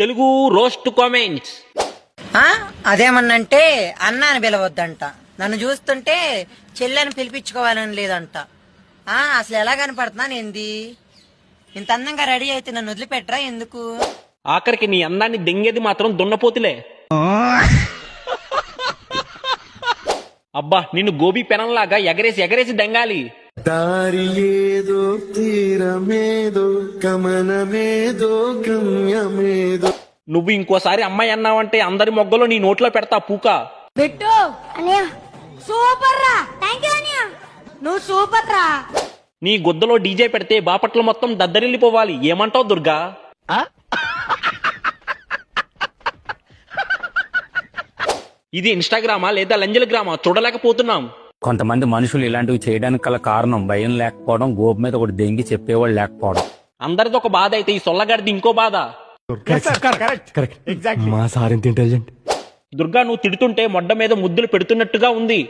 Telugu roast comments. అదేమన్నంటే అన్న అని పిలవద్దంట, నన్ను చూస్తుంటే చెల్లెని పిలిపించుకోవాలని లేదంట. అసలు ఎలా కనపడుతున్నాను ఏంది? ఇంత అందంగా రెడీ అయితే నన్ను వదిలిపెట్టరా ఎందుకు? ఆఖరికి నీ అందాన్ని దెంగేది మాత్రం దున్నపోతులే. అబ్బా, నిన్ను గోబీ పెనంలాగా ఎగరేసి ఎగరేసి దెంగాలి. దారి ఏదో తీరమేదో గమనమేదో గమ్యమేదో. నువ్వు ఇంకోసారి అమ్మాయి అన్నావంటే అందరి మొగ్గలో నీ నోట్లో పెడతా పూక. బిట్టు అనియా సూపర్ రా. థాంక్యూ అనియా, నువ్వు సూపర్ రా. నీ గుద్దలో డీజే పెడితే బాపట్ల మొత్తం దద్దరిల్లిపోవాలి. ఏమంటావు దుర్గా? ఇది ఇన్స్టాగ్రామా లేదా లంజలగ్రామా చూడలేకపోతున్నాం. కొంతమంది మనుషులు ఇలాంటివి చేయడానికి గల కారణం భయం లేకపోవడం, గోపు మీద ఒకటి దెంగి చెప్పేవాళ్ళు లేకపోవడం. అందరిది ఒక బాధ అయితే ఈ సొల్లగాడిది ఇంకో బాధ. మా సార్ ఇంత ఇంటెలిజెంట్. దుర్గా, నువ్వు తిడుతుంటే మొడ్డ మీద ముద్దులు పెడుతున్నట్టుగా ఉంది.